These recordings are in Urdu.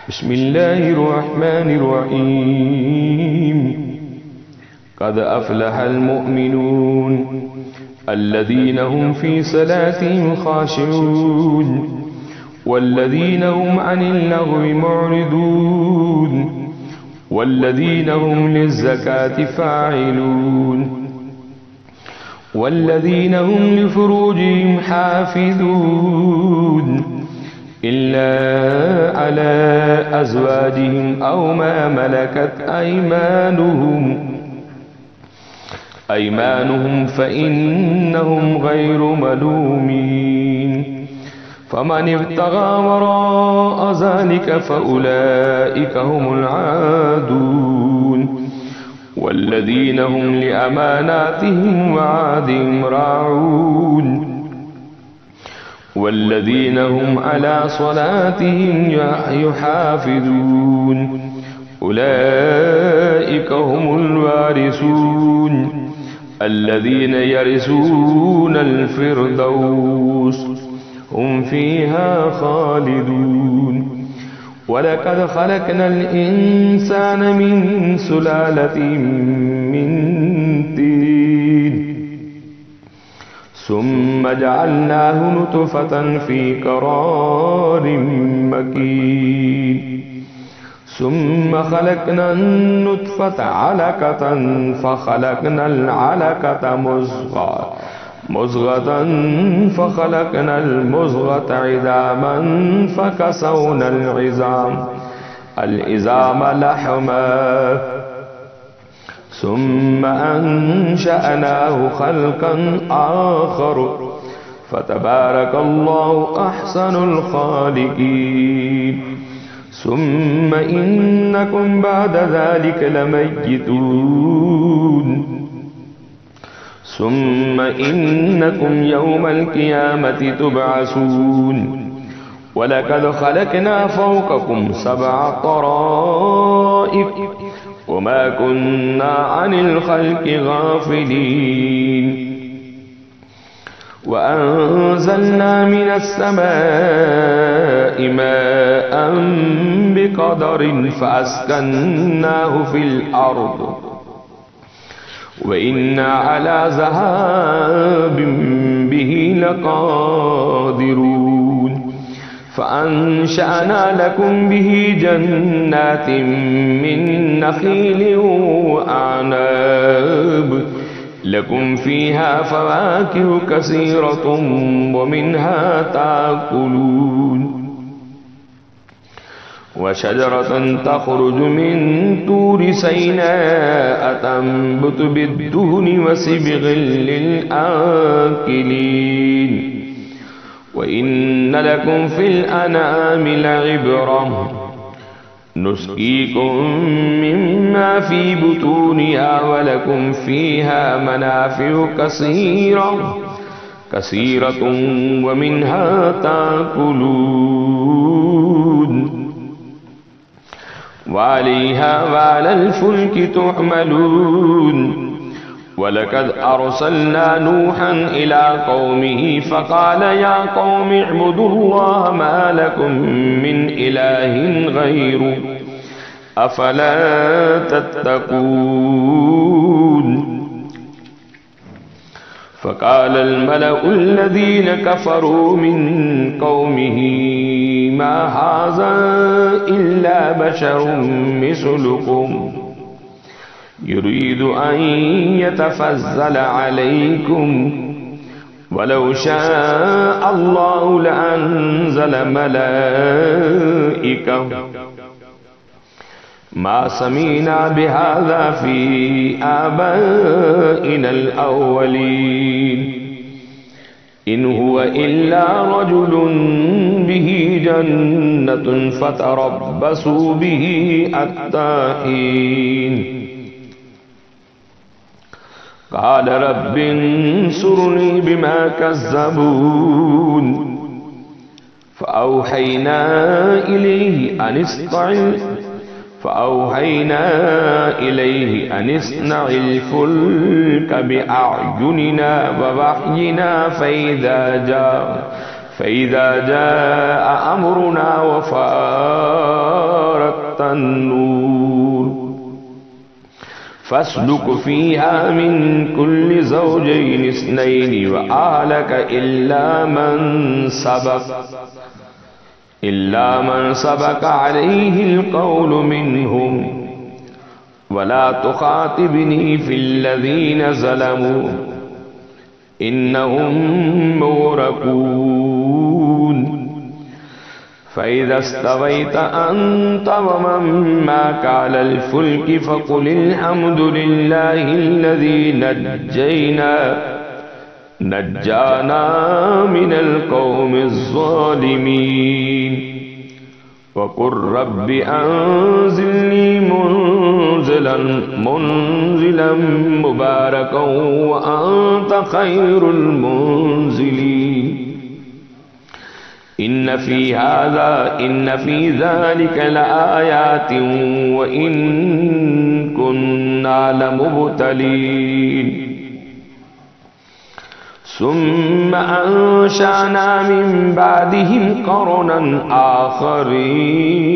بسم الله الرحمن الرحيم. قد أفلح المؤمنون الذين هم في صلاتهم خاشعون والذين هم عن اللغو معرضون والذين هم للزكاة فاعلون والذين هم لفروجهم حافظون إلا على أزواجهم أو ما ملكت أيمانهم فإنهم غير ملومين. فمن ابتغى وراء ذلك فأولئك هم العادون والذين هم لأماناتهم وعهدهم راعون والذين هم على صلاتهم يحافظون أولئك هم الوارثون الذين يرثون الفردوس هم فيها خالدون. ولقد خلقنا الإنسان من سلالة من طين ثم جعلناه نطفة في قرار مكين ثم خلقنا النطفة علقة فخلقنا العلقة مضغة فخلقنا المضغة عظاما فكسونا العظام لحما ثم أنشأناه خلقا آخر فتبارك الله أحسن الخالقين. ثم إنكم بعد ذلك لميتون ثم إنكم يوم القيامة تبعثون. ولقد خلقنا فوقكم 7 طرائق وما كنا عن الخلق غافلين. وأنزلنا من السماء ماء بقدر فأسكناه في الأرض وإنا على ذهاب به لقادرون. فأنشأنا لكم به جنات من نخيل وأعناب لكم فيها فواكه كثيرة ومنها تأكلون. وشجرة تخرج من طور سيناء تنبت بالدهن وصبغ للآكلين. وإن لكم في الأنعام لعبرة نسقيكم مما في بطونها ولكم فيها منافع كثيرة ومنها تأكلون. وعليها وعلى الفلك تحملون. ولقد أرسلنا نوحا إلى قومه فقال يا قوم اعبدوا الله ما لكم من إله غيره أفلا تتقون. فقال الملأ الذين كفروا من قومه ما هذا إلا بشر مثلكم يريد أن يتفضل عليكم ولو شاء الله لأنزل ملائكة ما سمعنا بهذا في آبائنا الأولين إن هو إلا رجل به جنة فتربصوا به حتى حين. قال رب انصرني بما كذبون. فأوحينا إليه أن اصنع الفلك بأعيننا ووحينا فإذا جاء أمرنا النور فاسلك فيها من كل زوجين اثنين وأهلك إلا من سبق عليه القول منهم ولا تخاطبني في الذين ظلموا إنهم مغرقون فإذا استويت أنت ومن معك على الفلك فقل الحمد لله الذي نجانا من القوم الظالمين وقل رب أنزلني منزلا مباركا وأنت خير المنزلين إن في ذلك لآيات وإن كنا لمبتلين ثم أنشأنا من بعدهم قرنا آخرين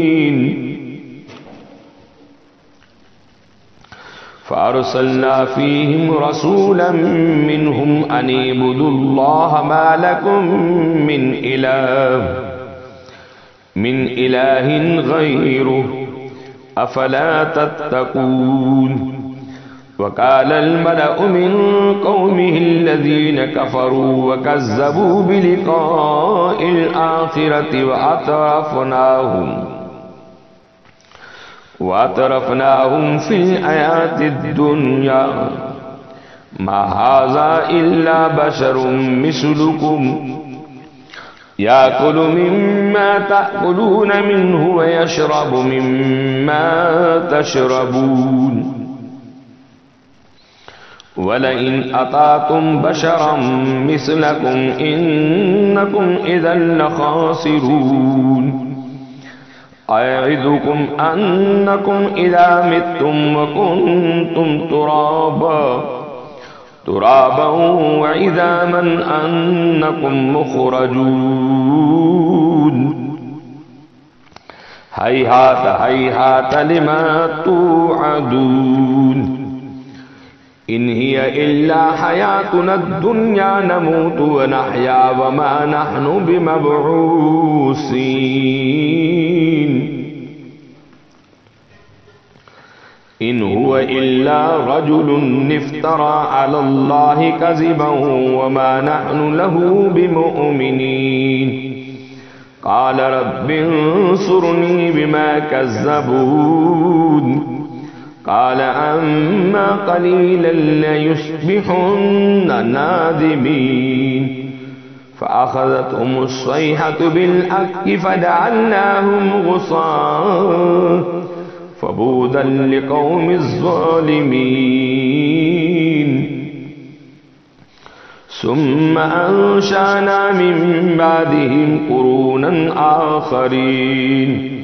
فأرسلنا فيهم رسولا منهم أن اعبدوا الله ما لكم من إله غيره أفلا تتقون وقال الملأ من قومه الذين كفروا وكذبوا بلقاء الآخرة وأترفناهم في الحياة الدنيا ما هذا إلا بشر مثلكم يأكل مما تأكلون منه ويشرب مما تشربون ولئن أطعتم بشرا مثلكم إنكم إذا لخاسرون أيعدكم أنكم إذا متم وكنتم ترابا وعظاما أنكم مخرجون هيهات هيهات لما توعدون إن هي إلا حياتنا الدنيا نموت ونحيا وما نحن بمبعوثين إن هو إلا رجل افترى على الله كذبا وما نحن له بمؤمنين قال رب انصرني بما كذبون قال أما قليلا ليصبحن نادمين فأخذتهم الصيحة بالحق فجعلناهم غصاء فبودا لقوم الظالمين ثم أنشأنا من بعدهم قرونا آخرين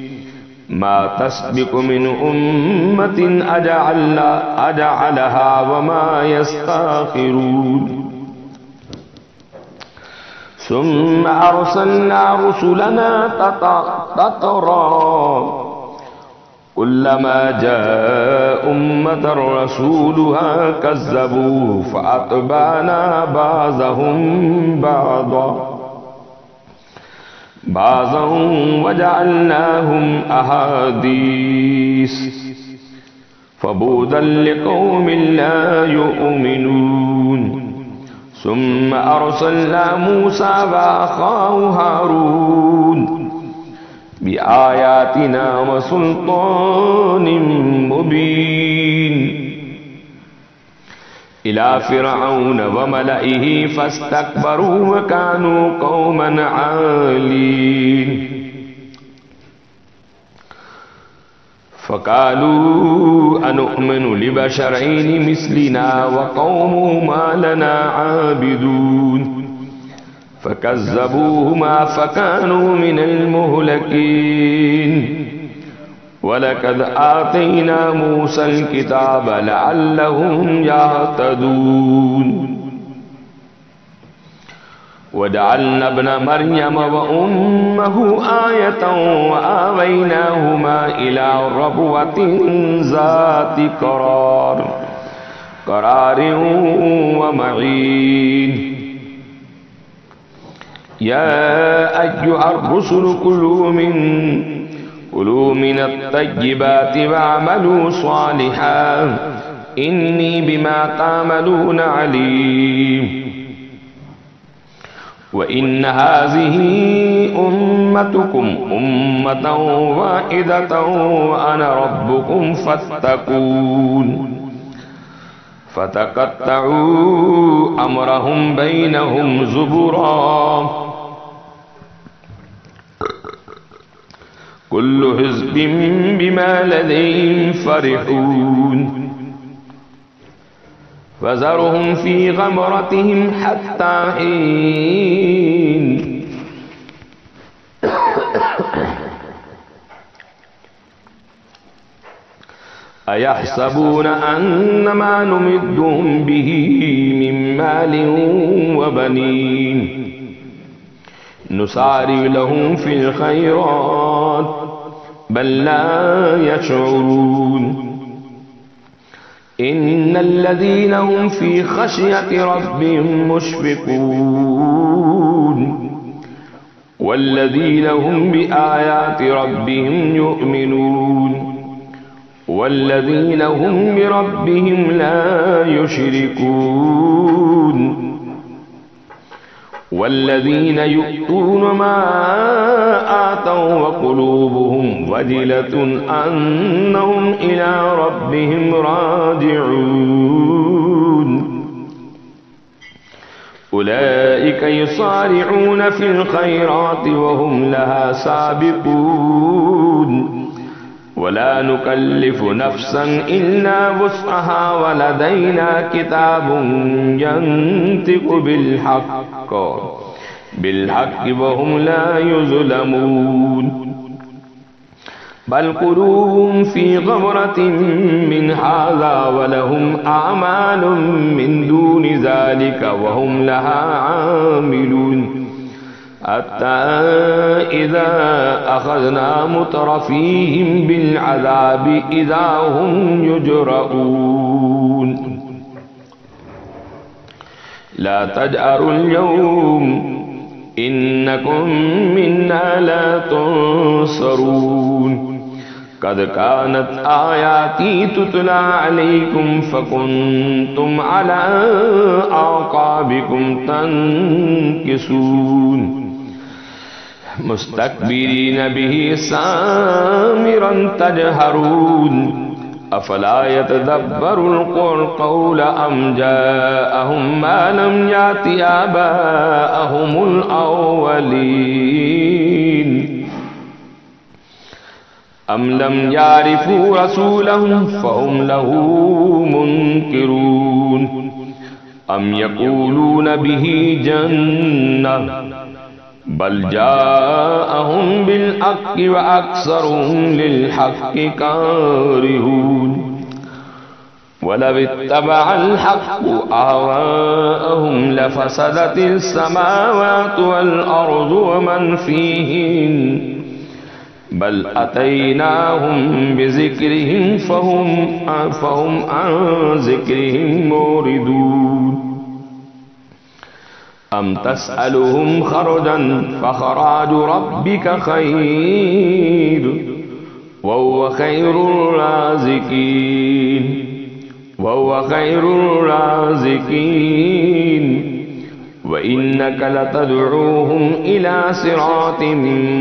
ما تسبق من أمة أجعلها وما يستأخرون ثم أرسلنا رسلنا تترى كلما جاء أمة رسولها كذبوه فأتبعنا بعضهم بعضا وجعلناهم أحاديث فبودا لقوم لا يؤمنون ثم أرسلنا موسى وأخاه هارون بآياتنا وسلطان مبين إلى فرعون وملئه فاستكبروا وكانوا قوما عالين فقالوا أنؤمن لبشرين مثلنا وقومهما لنا عابدون فكذبوهما فكانوا من المهلكين ولقد آتينا موسى الكتاب لعلهم يهتدون وجعلنا ابن مريم وأمه آية وآويناهما إلى ربوة ذات قرار ومعين يا أيها الرسل كلوا من الطيبات واعملوا صالحا إني بما تعملون عليم وإن هذه أمتكم أمة واحدة وأنا ربكم فاتقون فتقطعوا أمرهم بينهم زبرا كل حزب بما لديهم فرحون فذرهم في غمرتهم حتى حين أيحسبون أن ما نمدهم به من مال وبنين نسارع لهم في الخيرات بل لا يشعرون إن الذين هم في خشية ربهم مشفقون والذين هم بآيات ربهم يؤمنون والذين هم بربهم لا يشركون والذين يؤتون ما آتوا وقلوبهم وجلة أنهم إلى ربهم راجعون أولئك يصارعون في الخيرات وهم لها سابقون ولا نكلف نفسا إلا وسعها ولدينا كتاب ينطق بالحق وهم لا يظلمون بل قلوبهم في غمرة من هذا ولهم أعمال من دون ذلك وهم لها عاملون حتى إذا أخذنا مترفيهم بالعذاب إذا هم يجرؤون لا تجأروا اليوم إنكم منا لا تنصرون قد كانت آياتي تتلى عليكم فكنتم على أعقابكم تنكصون مستكبرين به سامرا تجهرون أفلا يتدبروا القول أم جاءهم ما لم يأت آباءهم الأولين أم لم يعرفوا رسولهم فهم له منكرون أم يقولون به جنة بل جاءهم بالحق وأكثرهم للحق كارهون ولو اتبع الحق أهواءهم لفسدت السماوات والأرض ومن فيهن بل أتيناهم بذكرهم فهم عن ذكرهم موردون أم تسألهم خرجا فخراج ربك خير وهو خير الرازقين وإنك لتدعوهم إلى صراط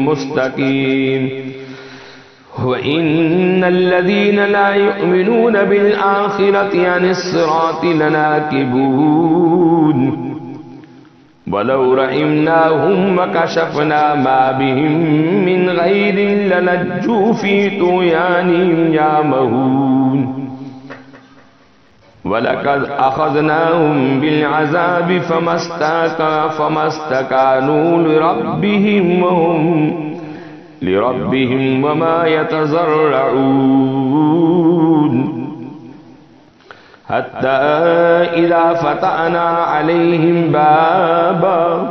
مستقيم وإن الذين لا يؤمنون بالآخرة عن الصراط لناكبون ولو رحمناهم وكشفنا ما بهم من غير للجوا في طغيانهم يعمهون ولقد أخذناهم بالعذاب فما استكانوا لربهم وما يتضرعون حتى إذا فتحنا عليهم بابا